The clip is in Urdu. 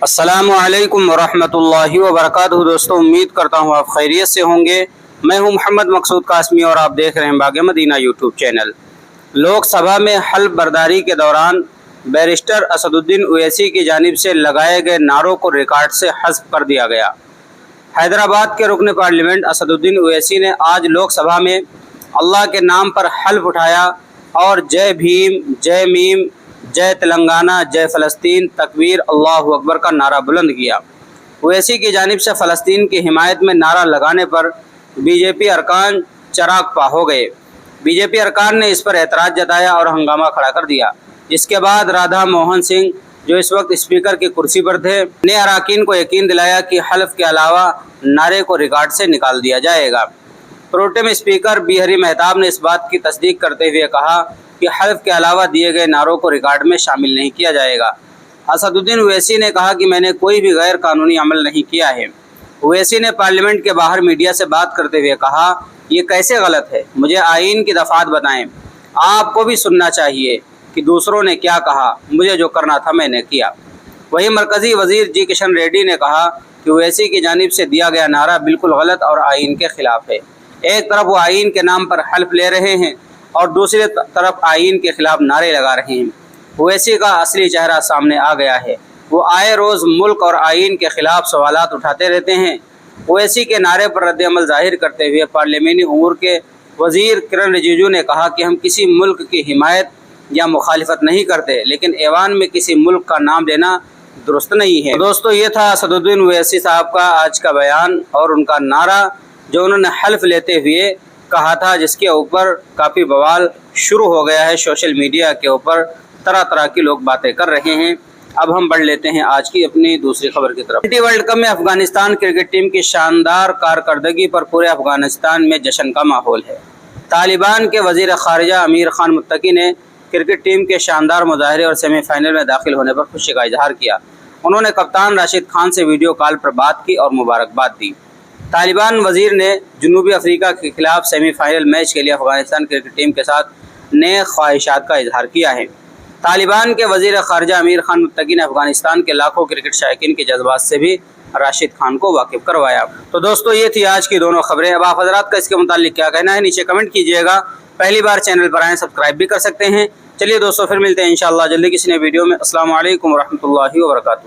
السلام علیکم ورحمۃ اللہ وبرکاتہ۔ دوستوں، امید کرتا ہوں آپ خیریت سے ہوں گے۔ میں ہوں محمد مقصود قاسمی اور آپ دیکھ رہے ہیں باغ مدینہ یوٹیوب چینل۔ لوک سبھا میں حلف برداری کے دوران بیرسٹر اسد الدین اویسی کی جانب سے لگائے گئے نعروں کو ریکارڈ سے حذف کر دیا گیا۔ حیدرآباد کے رکن پارلیمنٹ اسد الدین اویسی نے آج لوک سبھا میں اللہ کے نام پر حلف اٹھایا اور جے بھیم، جے میم، جے تلنگانہ، جے فلسطین، تکبیر، اللہ اکبر کا نعرہ بلند کیا۔ اویسی کی جانب سے فلسطین کی حمایت میں نعرہ لگانے پر بی جے پی ارکان چراغ پا ہو گئے۔ بی جے پی ارکان نے اس پر اعتراض جتایا اور ہنگامہ کھڑا کر دیا، جس کے بعد رادھا موہن سنگھ، جو اس وقت اسپیکر کی کرسی پر تھے، نے اراکین کو یقین دلایا کہ حلف کے علاوہ نعرے کو ریکارڈ سے نکال دیا جائے گا۔ پروٹیم اسپیکر بی ہری مہتاب نے اس بات کی تصدیق کرتے ہوئے کہا کہ حلف کے علاوہ دیے گئے نعروں کو ریکارڈ میں شامل نہیں کیا جائے گا۔ اسد الدین اویسی نے کہا کہ میں نے کوئی بھی غیر قانونی عمل نہیں کیا ہے۔ اویسی نے پارلیمنٹ کے باہر میڈیا سے بات کرتے ہوئے کہا، یہ کیسے غلط ہے؟ مجھے آئین کی دفعات بتائیں۔ آپ کو بھی سننا چاہیے کہ دوسروں نے کیا کہا، مجھے جو کرنا تھا میں نے کیا۔ وہیں مرکزی وزیر جی کشن ریڈی نے کہا کہ اویسی کی جانب سے دیا گیا نعرہ بالکل غلط اور آئین کے خلاف ہے۔ ایک طرف وہ آئین کے نام پر حلف لے رہے ہیں اور دوسری طرف آئین کے خلاف نعرے لگا رہے ہیں۔ اویسی کا اصلی چہرہ سامنے آ گیا ہے۔ وہ آئے روز ملک اور آئین کے خلاف سوالات اٹھاتے رہتے ہیں۔ اویسی کے نعرے پر رد عمل ظاہر کرتے ہوئے پارلیمانی امور کے وزیر کرن رجیجو نے کہا کہ ہم کسی ملک کی حمایت یا مخالفت نہیں کرتے، لیکن ایوان میں کسی ملک کا نام لینا درست نہیں ہے۔ دوستو، یہ تھا اسد الدین اویسی صاحب کا آج کا بیان اور ان کا نعرہ جو انہوں نے حلف لیتے ہوئے کہا تھا، جس کے اوپر کافی بوال شروع ہو گیا ہے۔ سوشل میڈیا کے اوپر طرح طرح کی لوگ باتیں کر رہے ہیں۔ اب ہم بڑھ لیتے ہیں آج کی اپنی دوسری خبر کی طرف۔ ٹی ورلڈ کپ میں افغانستان کرکٹ ٹیم کی شاندار کارکردگی پر پورے افغانستان میں جشن کا ماحول ہے۔ طالبان کے وزیر خارجہ امیر خان متقی نے کرکٹ ٹیم کے شاندار مظاہرے اور سیمی فائنل میں داخل ہونے پر خوشی کا اظہار کیا۔ انہوں نے کپتان راشد خان سے ویڈیو کال پر بات کی اور مبارکباد دی۔ طالبان وزیر نے جنوبی افریقہ کے خلاف سیمی فائنل میچ کے لیے افغانستان کرکٹ ٹیم کے ساتھ نیک خواہشات کا اظہار کیا ہے۔ طالبان کے وزیر خارجہ امیر خان متقی نے افغانستان کے لاکھوں کرکٹ شائقین کے جذبات سے بھی راشد خان کو واقف کروایا۔ تو دوستو، یہ تھی آج کی دونوں خبریں۔ اب آپ حضرات کا اس کے متعلق کیا کہنا ہے نیچے کمنٹ کیجئے گا۔ پہلی بار چینل پر آئیں سبسکرائب بھی کر سکتے ہیں۔ چلیے دوستو، پھر ملتے ہیں انشاءاللہ جلدی کسی نئے ویڈیو میں۔ السلام علیکم ورحمۃ اللہ وبرکاتہ۔